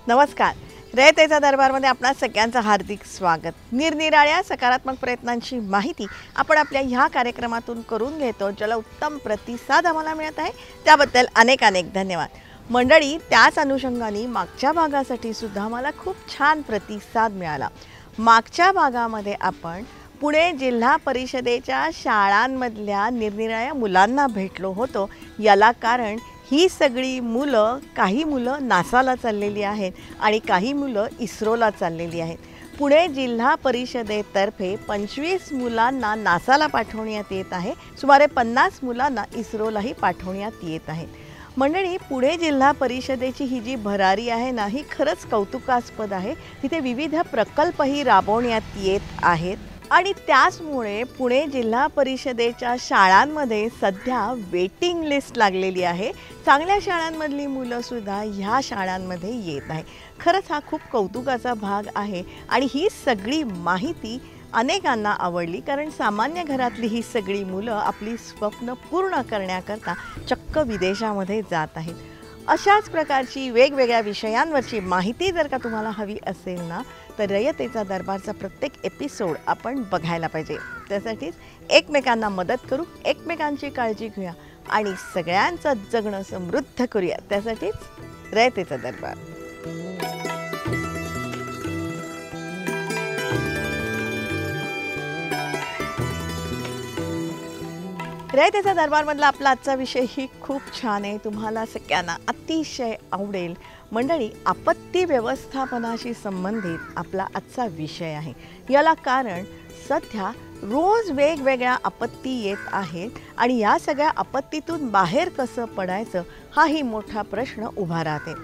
नमस्कार. रयतेचा दरबारमध्ये आपणा सगळ्यांचं हार्दिक स्वागत. निरनिराळ्या सकारात्मक प्रयत्नांची माहिती आपण आपल्या ह्या कार्यक्रमातून करून घेतो, ज्याला उत्तम प्रतिसाद आम्हाला मिळत आहे. त्याबद्दल अनेक अनेक धन्यवाद. मंडळी, त्याच अनुषंगाने मागच्या भागासाठी सुद्धा मला खूप छान प्रतिसाद मिळाला. मागच्या भागामध्ये आपण पुणे जिल्हा परिषदेच्या शाळांमधल्या निरनिराळ्या मुलांना भेटलो होतो. याला कारण ही सगळी मुलं, काही मुलं नासाला चाललेली आहेत आणि काही मुलं इस्रोला चाललेली आहेत. पुणे जिल्हा परिषदेतर्फे 25 मुलांना नासाला पाठवण्यात येत आहे. सुमारे 50 मुलांना इस्रोलाही पाठवण्यात येत आहे. मंडळी, पुणे जिल्हा परिषदेची ही जी भरारी आहे ना, ही खरंच कौतुकास्पद आहे. तिथे विविध प्रकल्पही राबवण्यात येत आहेत आणि त्याचमुळे पुणे जिल्हा परिषदेच्या शाळांमध्ये सध्या वेटिंग लिस्ट लागलेली आहे. चांगल्या शाळांमधली मुलंसुद्धा ह्या शाळांमध्ये येत आहे. खरंच हा खूप कौतुकाचा भाग आहे आणि ही सगळी माहिती अनेकांना आवडली, कारण सामान्य घरातली ही सगळी मुलं आपली स्वप्न पूर्ण करण्याकरता चक्क विदेशामध्ये जात आहेत. अशाच प्रकारची वेगवेगळ्या विषयांवरची माहिती जर का तुम्हाला हवी असेल ना, तर रयतेचा दरबारचा प्रत्येक एपिसोड आपण बघायला पाहिजे. त्यासाठीच एकमेकांना मदत करू, एकमेकांची काळजी घेऊया आणि सगळ्यांचं जगणं समृद्ध करूया. त्यासाठीच रयतेचा दरबार. रयतेचा दरबारमधला आपला आजचा विषयही खूप छान आहे. तुम्हाला सगळ्यांना अतिशय आवडेल. मंडळी, आपत्ती व्यवस्थापनाशी संबंधित आपला आजचा विषय आहे. याला कारण सध्या रोज वेगवेगळ्या आपत्ती येत आहेत आणि या सगळ्या आपत्तीतून बाहेर कसं पडायचं हाही मोठा प्रश्न उभा राहते.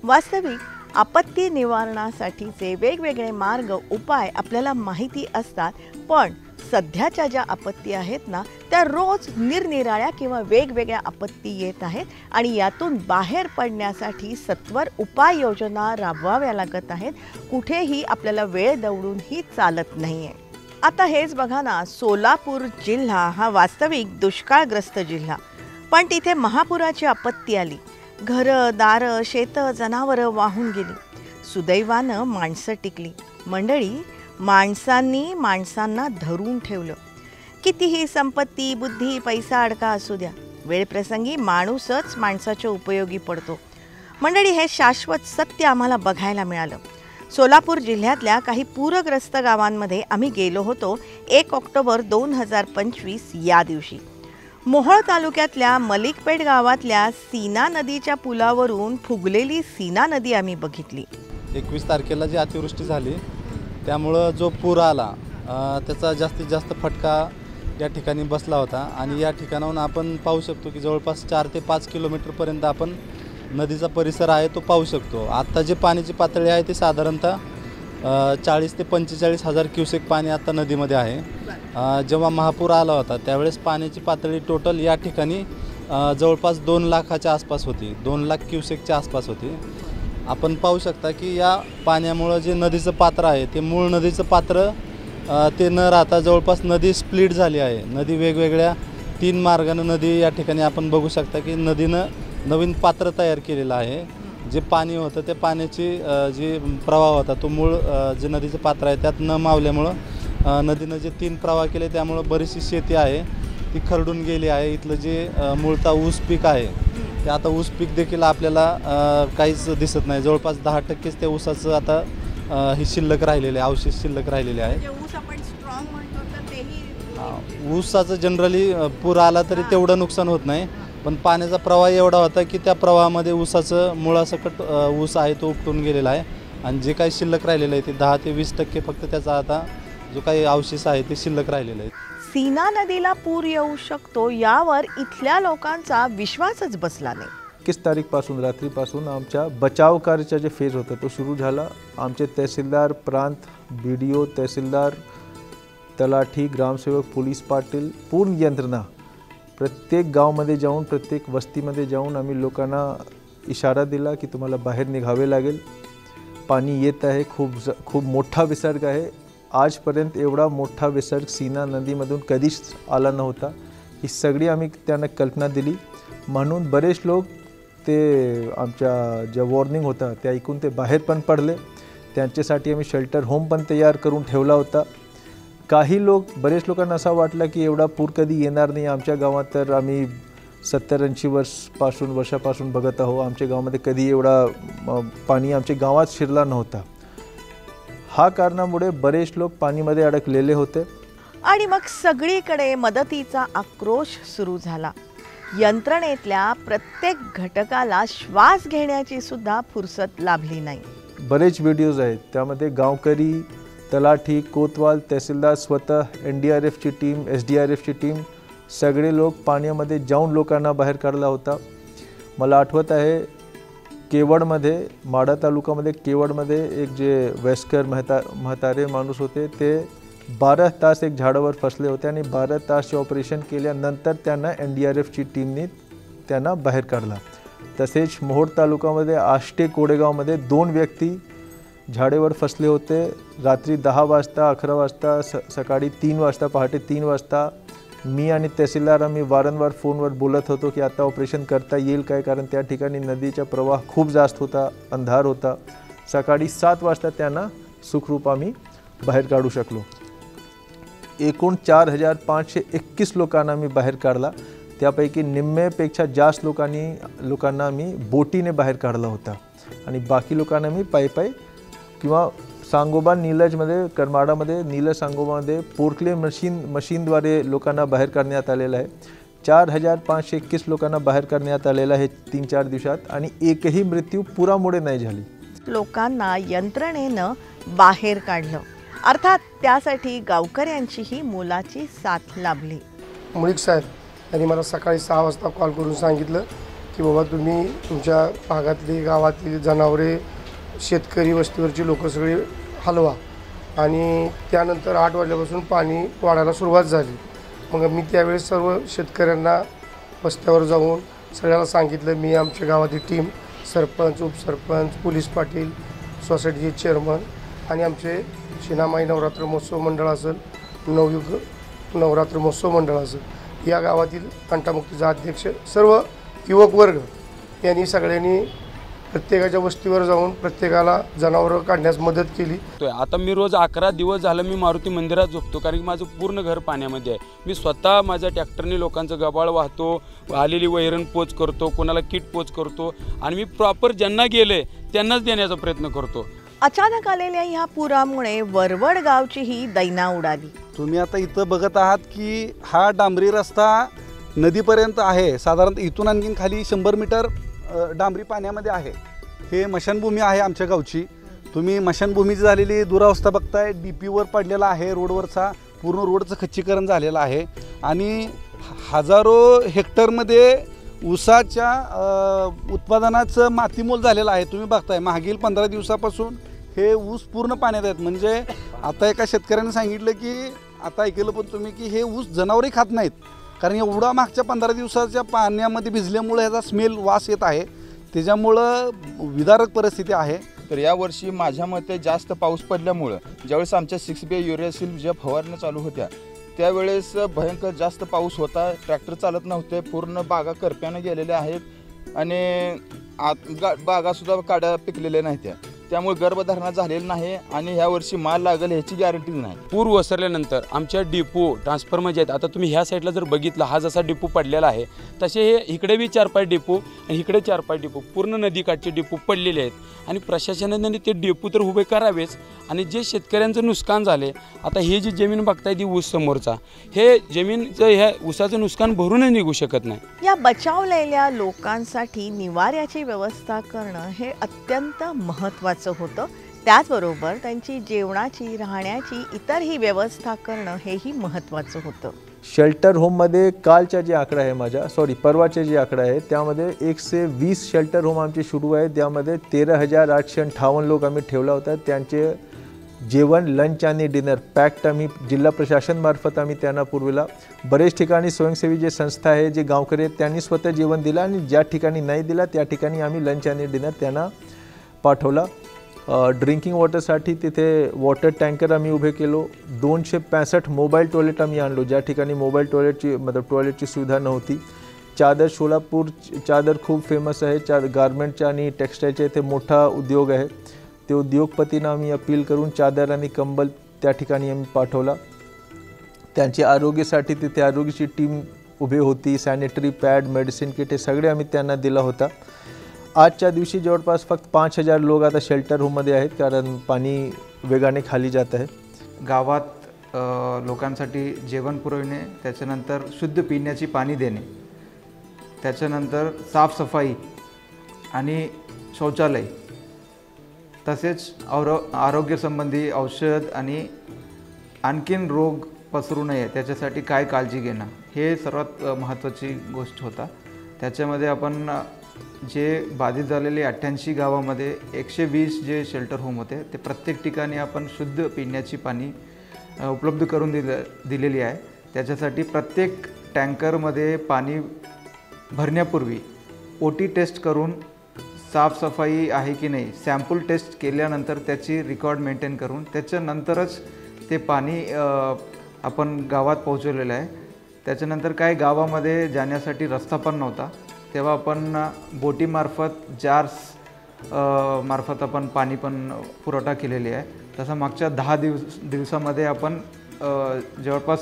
वास्तविक आपत्ती निवारणासाठीचे वेगवेगळे मार्ग, उपाय आपल्याला माहिती असतात, पण सध्याच्या ज्या आपत्ती आहेत ना, त्या रोज निरनिराळ्या किंवा वेगवेगळ्या आपत्ती येत आहेत आणि यातून बाहेर पडण्यासाठी सत्वर उपाययोजना राबवाव्या लागत आहेत. कुठेही आपल्याला वेळ दवडूनही चालत नाही आहे. आता हेच बघा ना, सोलापूर जिल्हा हा वास्तविक दुष्काळग्रस्त जिल्हा, पण तिथे महापुराची आपत्ती आली. घरं, दारं, शेतं, जनावरं वाहून गेली. सुदैवानं माणसं टिकली. मंडळी, माणसांनी माणसांना धरून ठेवलं. कितीही संपत्ती, बुद्धी, पैसा अडका असू द्या, वेळप्रसंगी माणूसच माणसाच्या उपयोगी पडतो. मंडळी, हे शाश्वत सत्य आम्हाला बघायला मिळालं. सोलापूर जिल्ह्यातल्या काही पूरग्रस्त गावांमध्ये आम्ही गेलो होतो 1 ऑक्टोबर 2025 या दिवशी. मोहोळ तालुक्यातल्या मलिकपेठ गावातल्या सीना नदीच्या पुलावरून फुगलेली सीना नदी आम्ही बघितली. 21 तारखेला जी अतिवृष्टी झाली त्यामुळं जो पूर आला त्याचा जास्तीत जास्त फटका या ठिकाणी बसला होता आणि या ठिकाणाहून आपण पाहू शकतो की जवळपास 4 ते 5 किलोमीटरपर्यंत आपण नदीचा परिसर आहे तो पाहू शकतो. आत्ता जी पाण्याची पातळी आहे ती साधारणतः 40 ते 45 हजार क्युसेक पाणी आत्ता नदीमध्ये आहे. जेव्हा महापूर आला होता त्यावेळेस पाण्याची पातळी टोटल या ठिकाणी जवळपास 2 लाखाच्या आसपास होती, 2 लाख क्युसेकच्या आसपास होती. आपण पाहू शकता की या पाण्यामुळं जे नदीचं पात्र आहे ते मूळ नदीचं पात्र ते न राहता जवळपास नदी स्प्लिट झाली आहे. नदी वेगवेगळ्या 3 मार्गानं नदी या ठिकाणी आपण बघू शकता की नदीनं नवीन पात्र तयार केलेलं आहे. जे पाणी होतं त्या पाण्याची जी प्रवाह होता तो मूळ जे नदीचं पात्र आहे त्यात न मावल्यामुळं नदीनं जे 3 प्रवाह केले त्यामुळं बरीचशी शेती आहे ती खरडून गेली आहे. इथलं जे मूळतः ऊस पीक आहे ते आता ऊस पीक देखील आपल्याला काहीच दिसत नाही. जवळपास 10%च त्या ऊसाचं आता ही शिल्लक राहिलेले आहे, अवशेष शिल्लक राहिलेले आहे. ऊसाचं जनरली पूर आला तरी तेवढं नुकसान होत नाही, पण पाण्याचा प्रवाह एवढा होता की त्या प्रवाहामध्ये ऊसाचं मुळासकट ऊस आहे तो उपटून गेलेला आहे आणि जे काही शिल्लक राहिलेलं आहे ते 10 ते 20% फक्त त्याचा आता जो काही अवशेष आहे ते शिल्लक राहिलेलं आहे. सीना नदीला पूर येऊ शकतो यावर इथल्या लोकांचा विश्वासच बसला नाही. 21 तारीखपासून रात्रीपासून आमच्या बचाव कार्याचा जे फेज होता तो सुरू झाला. आमचे तहसीलदार, प्रांत BDO, तहसीलदार, तलाठी, ग्रामसेवक, पोलीस पाटील, पूर्ण यंत्रणा प्रत्येक गावामध्ये जाऊन प्रत्येक वस्तीमध्ये जाऊन आम्ही लोकांना इशारा दिला की तुम्हाला बाहेर निघावे लागेल, पाणी येत आहे, खूप मोठा विसर्ग आहे. आजपर्यंत एवढा मोठा विसर्ग सीना नदीमधून कधीच आला नव्हता. ही सगळी आम्ही त्यांना कल्पना दिली. म्हणून बरेच लोक ते आमच्या ज्या वॉर्निंग होता त्या ऐकून ते बाहेर पण पडले. त्यांच्यासाठी आम्ही शेल्टर होम पण तयार करून ठेवला होता. बरेच लोकांना असं वाटलं की एवढा पूर कधी येणार नाही आमच्या गावात, तर आम्ही 70-80 वर्षापासून बघत आहोत. आमच्या गावामध्ये कधी एवढा पाणी आमच्या गावात शिरला नव्हता. हा कारणामुळे बरेच लोक पाणीमध्ये अडकलेले होते. आणि मग सगळीकडे मदतीचा आक्रोश सुरू झाला. यंत्रणेतल्या प्रत्येक घटकाला श्वास घेण्याची सुद्धा फुरसत लाभली नाही. बरेच व्हिडिओज आहेत, त्यामध्ये गावकरी, तलाठी, कोतवाल, तहसीलदार, स्वतः NDRFची टीम, SDRFची टीम, सगळे लोक पाण्यामध्ये जाऊन लोकांना बाहेर काढला होता. मला आठवत आहे केवडमध्ये, माढा तालुक्यामध्ये केवडमध्ये एक जे वयस्कर म्हातारे माणूस होते, ते 12 तास एक झाडावर फसले होते आणि 12 तासचे ऑपरेशन केल्यानंतर त्यांना NDRFची टीमने त्यांना बाहेर काढला. तसेच मोहोळ तालुक्यामध्ये आष्टे कोडेगावमध्ये 2 व्यक्ती झाडेवर फसले होते. रात्री 10 वाजता, 11 वाजता, सकाळी 3 वाजता, पहाटे 3 वाजता मी आणि तहसीलदार आम्ही वारंवार फोनवर बोलत होतो की आता ऑपरेशन करता येईल काय, कारण त्या ठिकाणी नदीचा प्रवाह खूप जास्त होता, अंधार होता. सकाळी 7 वाजता त्यांना सुखरूप आम्ही बाहेर काढू शकलो. एकूण 4521 लोकांना आम्ही बाहेर काढला. त्यापैकी निम्मेपेक्षा जास्त लोकांना आम्ही बोटीने बाहेर काढला होता आणि बाकी लोकांना आम्ही पायी किंवा सांगोबा नीलजमध्ये, करमाडामध्ये, नीलज सांगोबामध्ये पोर्टले मशीनद्वारे लोकांना बाहेर काढण्यात आलेलं आहे. 4521 लोकांना बाहेर काढण्यात आलेलं आहे 3-4 दिवसात आणि एकही मृत्यू पुरामुळे नाही झाली. लोकांना यंत्रणेनं बाहेर काढलं. अर्थात त्यासाठी गावकऱ्यांचीही मोलाची साथ लाभली. मुळीक साहेब यांनी मला सकाळी 6 वाजता कॉल करून सांगितलं की बाबा तुम्ही तुमच्या भागातली, गावातली जनावरे, शेतकरी वस्तीवरची लोक सगळी हलवा. आणि त्यानंतर 8 वाजल्यापासून पाणी वाढायला सुरुवात झाली. मग मी त्यावेळेस सर्व शेतकऱ्यांना वस्त्यावर जाऊन सगळ्याला सांगितलं. मी आमच्या गावातील टीम, सरपंच, उपसरपंच, पोलीस पाटील, सोसायटीचे चेअरमन आणि आमचे शिनामाई नवरात्र महोत्सव मंडळ असेल, नवयुग नवरात्र महोत्सव मंडळ असेल, या गावातील तंटामुक्तीचा अध्यक्ष, सर्व युवक वर्ग यांनी सगळ्यांनी प्रत्येकाच्या वस्तीवर जाऊन प्रत्येकाला जनावरं काढण्यास मदत केली. आता मी रोज 11 दिवस झालं मी मारुती मंदिरात झोपतो, कारण की माझं पूर्ण घर पाण्यामध्ये आहे. मी स्वतः माझ्या ट्रॅक्टरने लोकांचं गबाळ वाहतो, आलेली वैरण पोच करतो, कोणाला किट पोच करतो आणि मी प्रॉपर ज्यांना गेले त्यांनाच देण्याचा प्रयत्न करतो. अचानक आलेल्या ह्या पुरामुळे वरवड गावचीही दैना उडाली. तुम्ही आता इथं बघत आहात की हा डांबरी रस्ता नदीपर्यंत आहे. साधारणतः इथून आणखीन खाली 100 मीटर डांबरी पाण्यामध्ये आहे. हे मशानभूमी आहे आमच्या गावची. तुम्ही मशानभूमीची झालेली दुरावस्था बघताय. DPवर पडलेला आहे, रोडवरचा पूर्ण रोडचं खच्चीकरण झालेलं आहे आणि हजारो हेक्टरमध्ये ऊसाच्या उत्पादनाचं मातीमोल झालेलं आहे. तुम्ही बघताय मागील 15 दिवसापासून हे ऊस पूर्ण पाण्यात आहेत. म्हणजे आता एका शेतकऱ्याने सांगितलं की आता ऐकलं पण तुम्ही की हे ऊस जनावरही खात नाहीत, कारण एवढा मागच्या 15 दिवसाच्या पाण्यामध्ये भिजल्यामुळे ह्याचा स्मेल वास येत आहे. त्याच्यामुळं विदारक परिस्थिती आहे. तर यावर्षी माझ्या मते जास्त पाऊस पडल्यामुळं ज्यावेळेस आमच्या 6B युरियासील ज्या फवारण्या चालू होत्या त्यावेळेस भयंकर जास्त पाऊस होता. ट्रॅक्टर चालत नव्हते, पूर्ण बागा करप्यानं गेलेल्या आहेत आणि बागासुद्धा काड्या पिकलेल्या नाहीत त्या. त्यामुळे गर्भधारणा झालेली नाही आणि ह्या वर्षी माल लागेल ह्याची गॅरंटीच नाही. पूर ओसरल्यानंतर आमच्या डिपो ट्रान्सफॉर्मर जे आहेत, आता तुम्ही ह्या साईडला जर बघितलं, हा जसा डिपो पडलेला आहे तसे हे इकडे बी 4-5 डिपो आणि इकडे 4-5 डिपो, पूर्ण नदीकाठचे डिपो पडलेले आहेत आणि प्रशासनाने ते डिपो तर उभे करावेच. आणि जे शेतकऱ्यांचं नुकसान झाले, आता हे जी जमीन बघताय ती ऊस समोरचा, हे जमीनचं ह्या ऊसाचं नुकसान भरूनच निघू शकत नाही. या बचावलेल्या लोकांसाठी निवाऱ्याची व्यवस्था करणं हे अत्यंत महत्त्वाचं होतं. त्याचबरोबर त्यांची जेवणाची, राहण्याची, इतरही व्यवस्था करणं हेही महत्त्वाचं होतं. शेल्टर होममध्ये कालचा जे आकडा आहे परवाचे जे आकडा आहे त्यामध्ये 120 शेल्टर होम आमचे सुरू आहे. त्यामध्ये 13,858 लोक आम्ही ठेवला होता. त्यांचे जेवण, लंच आणि डिनर पॅक्ट आम्ही जिल्हा प्रशासनमार्फत आम्ही त्यांना पुरविला. बरेच ठिकाणी स्वयंसेवी जे संस्था आहे, जे गावकरी आहेत, त्यांनी स्वतः जेवण दिलं आणि ज्या ठिकाणी नाही दिला त्या ठिकाणी आम्ही लंच आणि डिनर त्यांना पाठवला. ड्रिंकिंग वॉटरसाठी तिथे वॉटर टँकर आम्ही उभे केलो. 265 मोबाईल टॉयलेट आम्ही आणलो ज्या ठिकाणी मोबाईल टॉयलेटची सुविधा नव्हती. चादर, सोलापूर चादर खूप फेमस आहे. गारमेंटच्या आणि टेक्स्टाईलच्या इथे मोठा उद्योग आहे. ते उद्योगपतींना आम्ही अपील करून चादर आणि कंबल त्या ठिकाणी आम्ही पाठवला. त्यांच्या आरोग्यासाठी तिथे आरोग्याची टीम उभी होती. सॅनिटरी पॅड, मेडिसिन किट हे सगळे आम्ही त्यांना दिला होता. आजच्या दिवशी जवळपास फक्त 5000 लोक आता शेल्टर होममध्ये आहेत, कारण पाणी वेगाने खाली जात आहे. गावात लोकांसाठी जेवण पुरवणे, त्याच्यानंतर शुद्ध पिण्याची पाणी देणे, त्याच्यानंतर साफसफाई आणि शौचालय, तसेच आरोग्यसंबंधी औषध आणि आणखीन रोग पसरू नये त्याच्यासाठी काय काळजी घेणं, हे सर्वात महत्त्वाची गोष्ट होता. त्याच्यामध्ये आपण जे बाधित झालेले 88 गावामध्ये 120 जे शेल्टर होम होते, ते प्रत्येक ठिकाणी आपण शुद्ध पिण्याची पाणी उपलब्ध करून दिलेली आहे. त्याच्यासाठी प्रत्येक टँकरमध्ये पाणी भरण्यापूर्वी OT टेस्ट करून साफसफाई आहे की नाही, सॅम्पल टेस्ट केल्यानंतर त्याची रेकॉर्ड मेंटेन करून त्याच्यानंतरच ते पाणी आपण गावात पोहोचवलेलं आहे. त्याच्यानंतर काय गावामध्ये जाण्यासाठी रस्ता पण नव्हता, तेव्हा आपण बोटीमार्फत जार्स मार्फत आपण पाणी पण पुरवठा केलेली आहे. तसं मागच्या 10 दिवसामध्ये आपण जवळपास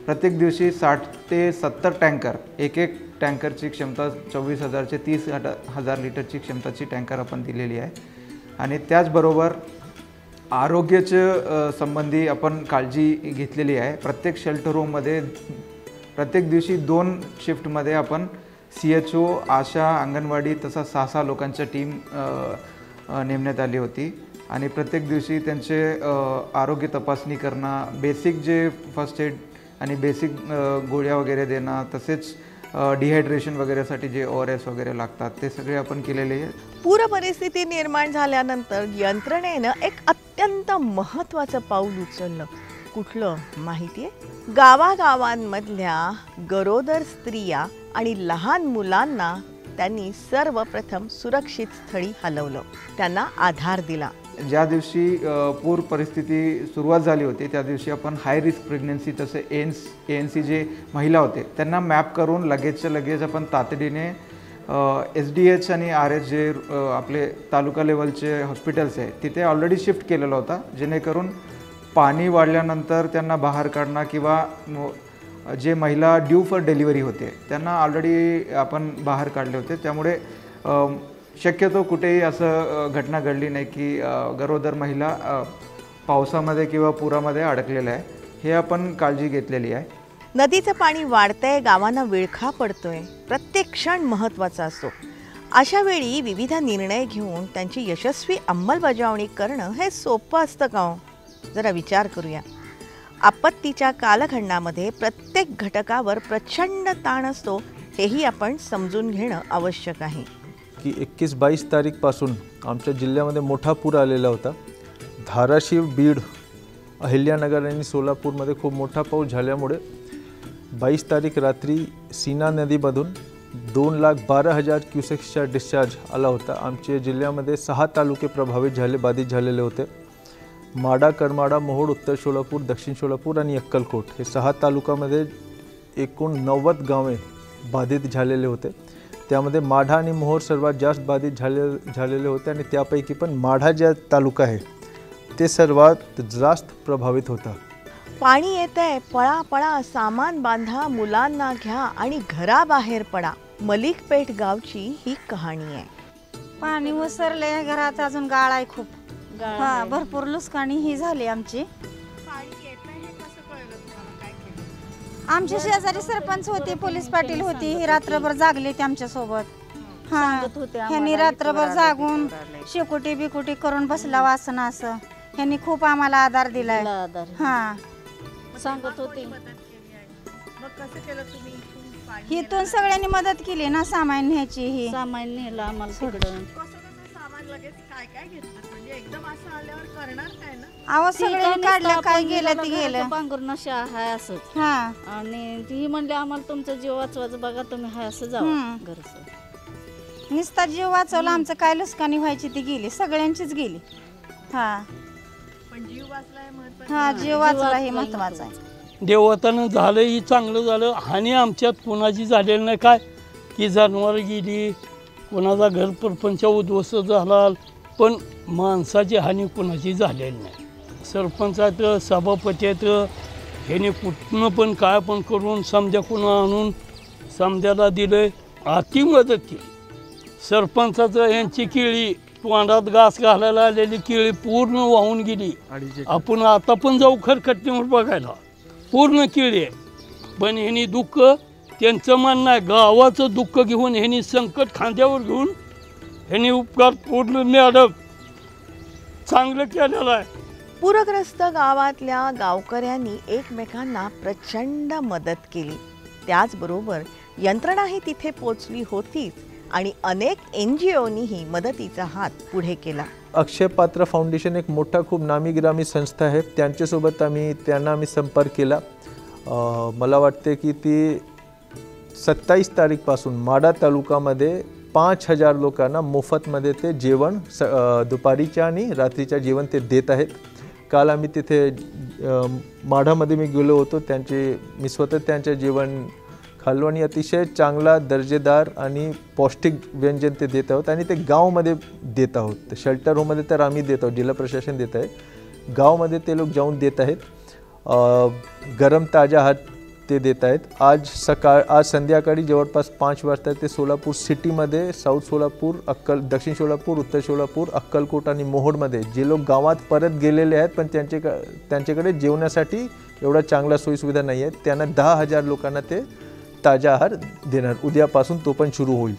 प्रत्येक दिवशी 60 ते 70 टँकर, एक टँकरची क्षमता 24,000 ते 30,000 लिटरची क्षमताची टँकर आपण दिलेली आहे. आणि त्याचबरोबर आरोग्याच्या संबंधी आपण काळजी घेतलेली आहे. प्रत्येक शेल्टर होममध्ये प्रत्येक दिवशी 2 शिफ्टमध्ये आपण CHO, आशा, अंगणवाडी तसा 6 लोकांच्या टीम नेमण्यात आली होती. आणि प्रत्येक दिवशी त्यांचे आरोग्य तपासणी करणं, बेसिक जे फर्स्ट एड आणि बेसिक गोळ्या वगैरे देणं, तसेच डिहायड्रेशन वगैरेसाठी जे ORS वगैरे लागतात ते सगळे आपण केलेले आहे. पूर परिस्थिती निर्माण झाल्यानंतर यंत्रणेनं एक अत्यंत महत्त्वाचं पाऊल उचललं. कुठलं माहिती आहे? गावागावांमधल्या गरोदर स्त्रिया आणि लहान मुलांना त्यांनी सर्वप्रथम सुरक्षित स्थळी हलवलं, त्यांना आधार दिला. ज्या दिवशी पूर परिस्थिती सुरुवात झाली होती त्या दिवशी आपण हाय रिस्क प्रेग्नन्सी, तसे ANC जे महिला होते त्यांना मॅप करून लगेचच्या लगेच आपण तातडीने SDH आणि RH जे आपले तालुका लेवलचे हॉस्पिटल्स आहे तिथे ऑलरेडी शिफ्ट केलेला होता, जेणेकरून पाणी वाढल्यानंतर त्यांना बाहेर काढणं किंवा जे महिला ड्यू फॉर डिलिव्हरी होते त्यांना ऑलरेडी आपण बाहेर काढले होते. त्यामुळे शक्यतो कुठेही असं घटना घडली नाही की गरोदर महिला पावसामध्ये किंवा पुरामध्ये अडकलेल्या आहे. हे आपण काळजी घेतलेली आहे. नदीचं पाणी वाढतंय, गावांना विळखा पडतोय, प्रत्येक क्षण महत्त्वाचा असतो. अशा वेळी विविध निर्णय घेऊन त्यांची यशस्वी अंमलबजावणी करणं हे सोपं असतं का हो? जरा विचार करूया. आपत्तीच्या कालखंडामध्ये प्रत्येक घटकावर प्रचंड ताण असतो, हेही आपण समजून घेणं आवश्यक आहे. की 21-22 तारीखपासून आमच्या जिल्ह्यामध्ये मोठा पूर आलेला होता. धाराशिव, बीड, अहिल्यानगर आणि सोलापूरमध्ये खूप मोठा पाऊस झाल्यामुळे 22 तारीख रात्री सीना नदीमधून 2,12,000 क्युसेक्सचा डिस्चार्ज आला होता. आमच्या जिल्ह्यामध्ये 6 तालुके प्रभावित बाधित झालेले होते. माडा, करमाडा, मोहोळ, उत्तर सोलापूर, दक्षिण सोलापूर आणि अक्कलकोट हे 6 तालुक्यामध्ये एकूण 90 गावे बाधित झालेले होते. त्यामध्ये माढा आणि मोहोळ सर्वात जास्त बाधित झालेले होते आणि त्यापैकी पण माढा ज्या तालुका आहे ते सर्वात जास्त प्रभावित होता. पाणी येतंय, पळा पळा, सामान बांधा, मुलांना घ्या आणि घराबाहेर पडा. मलिकपेठ गावची ही कहाणी आहे. पाणी ओसरले, घरात अजून गाळ आहे खूप. हा, भरपूर नुकसानी ही झाली आमची. आमच्या शेजारी सरपंच होते, पोलीस पाटील होती, ही रात्रभर जागले ते आमच्या सोबत. हा, ह्यांनी रात्रभर जागून शेकोटी बिकोटी करून बसला वासन असं. ह्यांनी खूप आम्हाला आधार दिलाय. हा, सांगत होते. इथून सगळ्यांनी मदत केली ना, सामान न्यायची. ही सामान नेलं आम्हाला तिकडं. लगेच काय काय घेतलं म्हणजे एकदम असं आल्यावर करणार काय ना. आवाज सगळे काढलं, काय गेलं ते गेलं. पांघरुणाशी हाय असंच. हा आणि ती म्हणली आम्हाला तुमचा जीव वाचवायचं बघा तुम्ही हाय असं जावं घरचं. नुसता जीव वाचवला, आमचं काय लुस्कानी व्हायची ती गेली, सगळ्यांचीच गेली. हा पण जीव वाचलाय महत्त्वाचं. हा जीव वाचला हे महत्वाचं आहे. देवतानं झालं ही चांगलं झालं. हानी आमच्यात कोणाची झालेली नाही. काय की जनावरं गेली, कोणाचा घर परपंच उद्ध्वस्त झाला, पण माणसाची हानी कोणाची झालेली नाही. सरपंचात सभापतीत ह्याने कुठनं पण काय पण करून समजा कोणा आणून समजायला दिलं, अति मदत केली. सरपंचाचं यांची केळी तोंडात घास घालायला आलेली केळी पूर्ण वाहून गेली. आपण आता पण जाऊ खरकटणीवर बघायला, पूर्ण केळी आहे. पण ह्यांनी दुःख, त्यांचं म्हणणं आहे गावाचं दुःख घेऊन ह्यांनी संकट खांद्यावर घेऊन ह्यांनी उपकार पूर्ण मॅडम चांगलं केलेलं आहे. पूरग्रस्त गावातल्या गावकऱ्यांनी एकमेकांना प्रचंड मदत केली. त्याचबरोबर यंत्रणाही तिथे पोचली होतीच आणि अनेक NGOनीही मदतीचा हात पुढे केला. अक्षय पात्र फाउंडेशन एक मोठा खूप नामी गिरामी संस्था आहे. त्यांच्यासोबत त्यांना आम्ही संपर्क केला. मला वाटते की ती 27 तारीखपासून माढा तालुक्यामध्ये 5000 लोकांना मोफतमध्ये ते जेवण दुपारीच्या आणि रात्रीच्या जेवण ते देत आहेत. काल आम्ही तिथे माढामध्ये मी गेलो होतो. मी स्वतः त्यांचं जेवण खाल्लो आणि अतिशय चांगला दर्जेदार आणि पौष्टिक व्यंजन ते देत आहोत. आणि ते गावमध्ये देत आहोत. शेल्टर होममध्ये तर आम्ही देत आहोत, जिल्हा प्रशासन देत आहे. गावमध्ये ते लोक जाऊन देत आहेत. गरम ताजा हात ते देत आहेत. आज संध्याकाळी जवळपास 5 वाजता ते सोलापूर सिटीमध्ये, साऊथ सोलापूर, दक्षिण सोलापूर, उत्तर सोलापूर, अक्कलकोट आणि मोहोळमध्ये जे लोक गावात परत गेलेले आहेत पण त्यांच्याकडे जेवणासाठी एवढा चांगला सोयीसुविधा नाही आहेत, त्यांना 10,000 लोकांना ते ताजा आहार देणार. उद्यापासून तो पण सुरू होईल.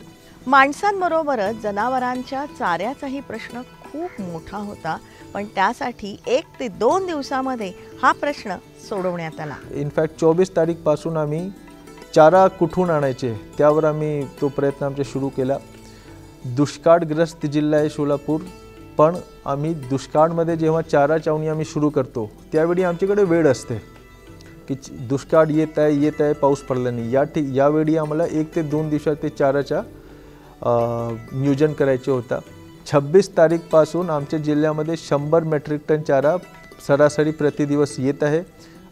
माणसांबरोबरच जनावरांच्या चाऱ्याचाही प्रश्न खूप मोठा होता, पण त्यासाठी 1 ते 2 दिवसामध्ये हा प्रश्न सोडवण्यात आला. इनफॅक्ट 24 तारीखपासून आम्ही चारा कुठून आणायचे त्यावर आम्ही तो प्रयत्न आमचा सुरू केला. दुष्काळग्रस्त जिल्हा आहे सोलापूर, पण आम्ही दुष्काळमध्ये जेव्हा चारा छावणी आम्ही सुरू करतो त्यावेळी आमच्याकडे वेळ असते की दुष्काळ येत आहे, पाऊस पडला नाही. यावेळी आम्हाला 1 ते 2 दिवसात ते चाराचा नियोजन करायचं होता. 26 तारीखपासून आमच्या जिल्ह्यामध्ये 100 मेट्रिक टन चारा सरासरी प्रतिदिवस येत आहे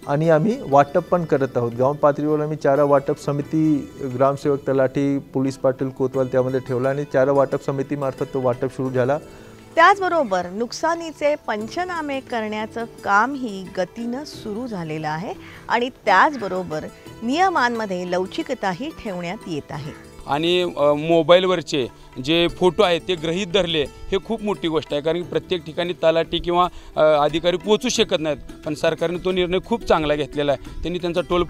आणि आम्ही वाटप पण करत आहोत. गाव पातळीवर आम्ही चारा वाटप समिती, ग्रामसेवक, तलाठी, पोलीस पाटील, कोतवाल त्यामध्ये ठेवला आणि चारा वाटप समितीमार्फत तो वाटप सुरू झाला. त्याचबरोबर नुकसानीचे पंचनामे करण्याचं कामही गतीनं सुरू झालेलं आहे आणि त्याचबरोबर नियमांमध्ये लवचिकताही ठेवण्यात येत आहे. आणि मोबाईलवरचे जे फोटो आहेत ते गृहीत धरले हे खूप मोठी गोष्ट आहे, कारण प्रत्येक ठिकाणी तलाठी किंवा अधिकारी पोहोचू शकत नाहीत. पण सरकारने तो निर्णय खूप चांगला घेतलेला आहे. त्यांनी त्यांचा टोल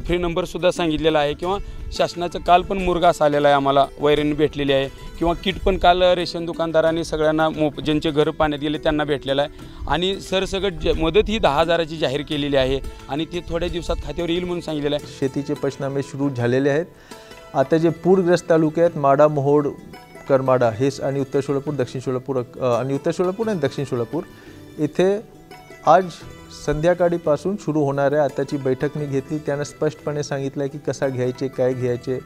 फ्री नंबरसुद्धा सांगितलेला आहे किंवा शासनाचं काल पण मुरघास आलेला आहे, आम्हाला वैरण भेटलेली आहे किंवा किट पण काल रेशन दुकानदारांनी सगळ्यांना ज्यांचे घरं पाण्यात गेले त्यांना भेटलेलं आहे. आणि सरसकट मदत ही 10,000ची जाहीर केलेली आहे आणि ते थोड्या दिवसात खात्यावर येईल म्हणून सांगितलेलं आहे. शेतीचे पंचनामे सुरू झालेले आहेत. आता जे पूरग्रस्त तालुके आहेत माढा, मोहोळ, करमाडा हे आणि उत्तर सोलापूर, दक्षिण सोलापूर आणि उत्तर सोलापूर आणि दक्षिण सोलापूर इथे आज संध्याकाळीपासून सुरू होणार आहे. आताची बैठक मी घेतली, त्यांना स्पष्टपणे सांगितलं आहे की कसा घ्यायचे, काय घ्यायचे.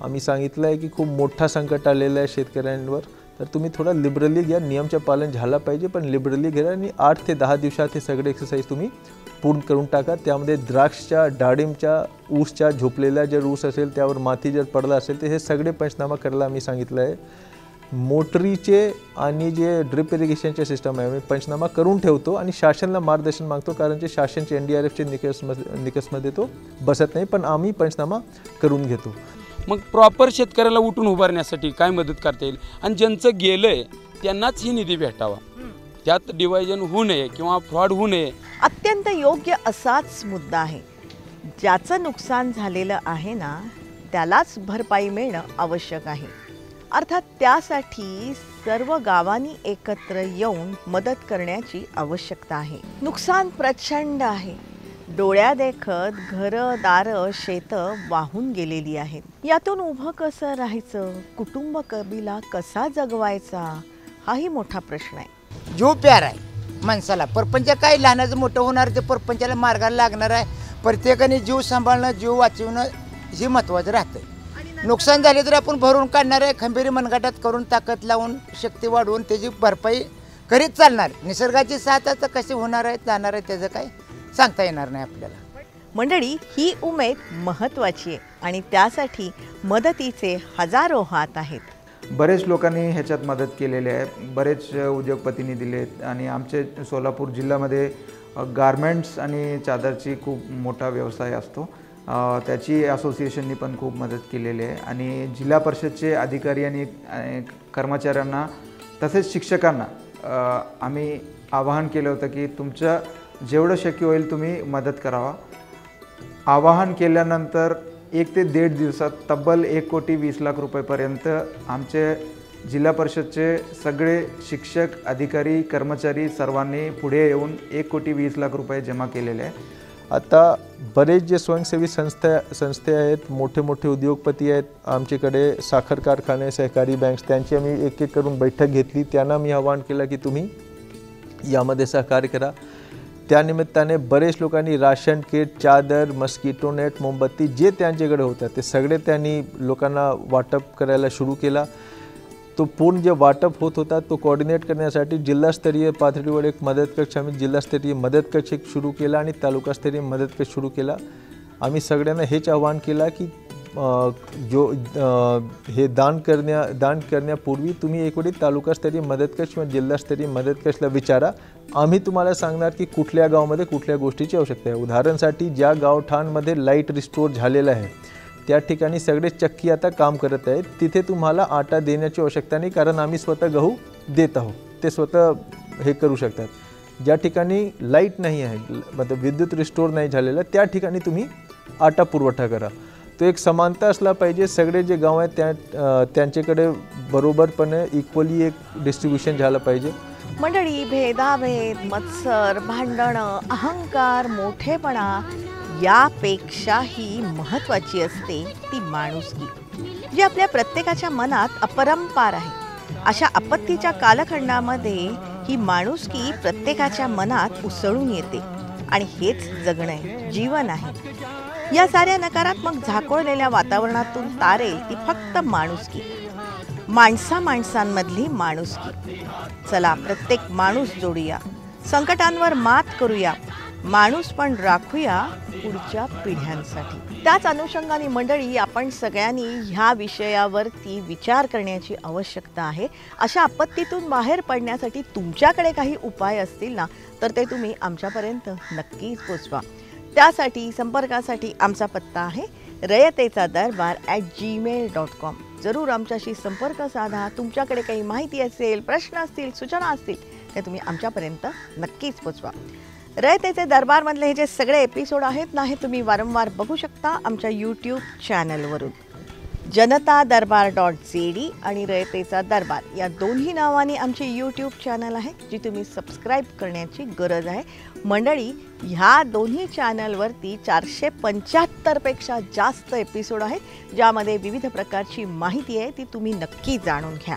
आम्ही सांगितलं आहे की खूप मोठा संकट आलेलं आहे शेतकऱ्यांवर, तर तुम्ही थोडा लिबरली घ्या. नियमचं पालन झालं पाहिजे पण लिबरली घ्या आणि 8 ते 10 दिवसात हे सगळे एक्सरसाइज तुम्ही पूर्ण करून टाका. त्यामध्ये द्राक्षच्या, डाळिंबच्या, ऊसच्या झोपलेल्या जर ऊस असेल त्यावर माती जर पडला असेल तर हे सगळे पंचनामा करायला आम्ही सांगितलं आहे. मोटरीचे आणि जे ड्रिप इरिगेशनचे सिस्टम आहे आम्ही पंचनामा करून ठेवतो आणि शासनाला मार्गदर्शन मागतो, कारण जे शासनचे NDRFचे निकषमध्ये तो बसत नाही, पण आम्ही पंचनामा करून घेतो. मग प्रॉपर शेतकऱ्याला उठून उभारण्यासाठी काय मदत करता येईल आणि ज्यांचं गेलं आहे त्यांनाच ही निधी भेटावा, त्यात डिवायजन होऊ नये किंवा फ्रॉड होऊ नये. अत्यंत योग्य असाच मुद्दा आहे. ज्याचं नुकसान झालेलं आहे ना त्यालाच भरपाई मिळणं आवश्यक आहे. अर्थात त्यासाठी सर्व गावांनी एकत्र येऊन मदत करण्याची आवश्यकता आहे. नुकसान प्रचंड आहे. डोळ्यादेखत घरं, दारं, शेतं वाहून गेलेली आहेत. यातून उभं कसं राहायचं, कुटुंब कबिला कसा जगवायचा, हाही मोठा प्रश्न आहे. जीव प्यार आहे माणसाला. परपंच काय लहानाचं मोठं होणार ते परपंचाला मार्गाला लागणार आहे. प्रत्येकाने जीव सांभाळणं जीव वाचवणं हे महत्त्वाचं राहतं. नुकसान झाले तर आपण भरून काढणार आहे. खंबीरी मनगटात करून ताकद लावून शक्ती वाढवून त्याची भरपाई करीत चालणार. निसर्गाची साथ आता कशी होणार आहे जाणार आहे त्याचं काय सांगता येणार नाही आपल्याला. मंडळी, ही उमेद महत्त्वाची आहे आणि त्यासाठी मदतीचे हजारो हात आहेत. बरेच लोकांनी ह्याच्यात मदत केलेली आहे. बरेच उद्योगपतींनी दिलेत आणि आमचे सोलापूर जिल्ह्यामध्ये गारमेंट्स आणि चादरची खूप मोठा व्यवसाय असतो. त्याची असोसिएशननी पण खूप मदत केलेली आहे आणि जिल्हा परिषदचे अधिकारी आणि कर्मचाऱ्यांना तसेच शिक्षकांना आम्ही आवाहन केलं होतं की तुमचं जेवढं शक्य होईल तुम्ही मदत करावा. आवाहन केल्यानंतर 1 ते 1.5 दिवसात तब्बल 1,20,00,000 रुपयेपर्यंत आमचे जिल्हा परिषदचे सगळे शिक्षक अधिकारी कर्मचारी सर्वांनी पुढे येऊन 1,20,00,000 रुपये जमा केलेले आहे. आता बरेच जे स्वयंसेवी संस्थे आहेत, मोठे मोठे उद्योगपती आहेत, आमच्याकडे साखर कारखाने, सहकारी बँक्स, त्यांची आम्ही एक एक करून बैठक घेतली. त्यांना मी आवाहन केलं की तुम्ही यामध्ये सहकार्य करा. त्यानिमित्ताने बरेच लोकांनी राशन किट, चादर, मस्किटो नेट, मोमबत्ती जे त्यांच्याकडे होतं ते सगळे त्यांनी लोकांना वाटप करायला सुरू केला. तो पूर्ण जे वाटप होत होता तो कोऑर्डिनेट करण्यासाठी जिल्हास्तरीय पातळीवर एक मदत कक्ष आम्ही जिल्हास्तरीय मदत कक्ष सुरू केला आणि तालुकास्तरीय मदत कक्ष सुरू केला. आम्ही सगळ्यांना हेच आवाहन केला की हे दान करण्यापूर्वी तुम्ही एक वेळी तालुकास्तरीय मदत कक्ष किंवा जिल्हास्तरीय मदत कक्षला विचारा. आम्ही तुम्हाला सांगणार की कुठल्या गावामध्ये कुठल्या गोष्टीची आवश्यकता आहे. उदाहरणासाठी ज्या गावठाणमध्ये लाईट रिस्टोर झालेलं आहे त्या ठिकाणी सगळे चक्की आता काम करत आहेत. तिथे तुम्हाला आटा देण्याची आवश्यकता नाही कारण आम्ही स्वतः गहू देत आहोत. ते स्वतः हे करू शकतात. ज्या ठिकाणी लाईट नाही आहे मतलब विद्युत रिस्टोर नाही झालेलं त्या ठिकाणी तुम्ही आटा पुरवठा करा. तो एक समानता असला पाहिजे. सगळे जे गाव आहेत त्यांच्याकडे बरोबरपणे इक्वली एक डिस्ट्रीब्युशन झालं पाहिजे. मंडळी, भेदाभेद, मत्सर, भांडणं, अहंकार, मोठेपणा यापेक्षाही महत्त्वाची असते ती माणुसकी, जी आपल्या प्रत्येकाच्या मनात अपरंपार आहे. अशा आपत्तीच्या कालखंडामध्ये ही माणुसकी प्रत्येकाच्या मनात उसळून येते आणि हेच जगणं आहे, जीवन आहे. या साऱ्या नकारात्मक झाकोळलेल्या वातावरणातून तारेल ती फक्त माणुसकी, माणसांमधली माणुसकी. चला, प्रत्येक माणूस जोडूया, संकटांवर मात करूया, माणूस पण राखूया पुढच्या पिढ्यांसाठी. त्याच अनुषंगाने मंडळी, आपण सगळ्यांनी ह्या विषयावरती विचार करण्याची आवश्यकता आहे. अशा आपत्तीतून बाहेर पडण्यासाठी तुमच्याकडे काही उपाय असतील ना तर ते तुम्ही आमच्यापर्यंत नक्कीच पोचवा. त्यासाठी संपर्कासाठी आमचा पत्ता आहे रयतेचादरबार@gmail.com. जरूर आमच्याशी संपर्क साधा. तुमच्याकडे काही माहिती असेल, प्रश्न असतील, सूचना असतील ते तुम्ही आमच्यापर्यंत नक्कीच पोचवा. रयतेचे दरबारमधले हे जे सगळे एपिसोड आहेत ना हे तुम्ही वारंवार बघू शकता आमच्या यूट्यूब चॅनलवरून. जनतादरबार.cd आणि रयतेचा दरबार या दोन्ही नावाने आमचे यूट्यूब चॅनल आहे जी तुम्ही सबस्क्राईब करण्याची गरज आहे. मंडळी, ह्या दोन्ही चॅनलवरती 475 पेक्षा जास्त एपिसोड आहेत ज्यामध्ये विविध प्रकारची माहिती आहे ती तुम्ही नक्की जाणून घ्या.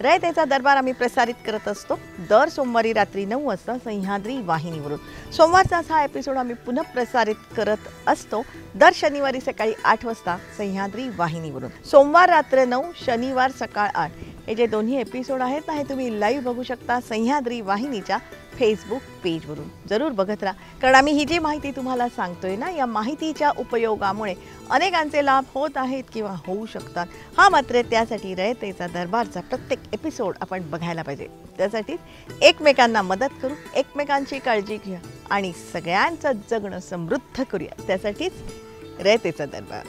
रयतेचा दरबार आम्ही प्रसारित करत असतो दर सोमवारी रात्री 9 वाजता सह्याद्री वाहिनीवरून. सोमवारचाच हा एपिसोड आम्ही पुन्हा प्रसारित करत असतो दर शनिवारी सकाळी 8 वाजता सह्याद्री वाहिनीवरून. सोमवार रात्र 9, शनिवार सकाळ 8 हे जे दोन्ही एपिसोड आहेत ना हे तुम्ही लाईव्ह बघू शकता सह्याद्री वाहिनीच्या फेसबुक पेजवरून. जरूर बघत राहा कारण आम्ही ही जी माहिती तुम्हाला सांगतोय ना या माहितीच्या उपयोगामुळे अनेकांचे लाभ होत आहेत किंवा होऊ शकतात. हा मात्र त्यासाठी रयतेचा दरबारचा प्रत्येक एपिसोड आपण बघायला पाहिजे. त्यासाठी एकमेकांना मदत करू, एकमेकांची काळजी घ्या आणि सगळ्यांचं जगणं समृद्ध करूया. त्यासाठीच रयतेचा दरबार.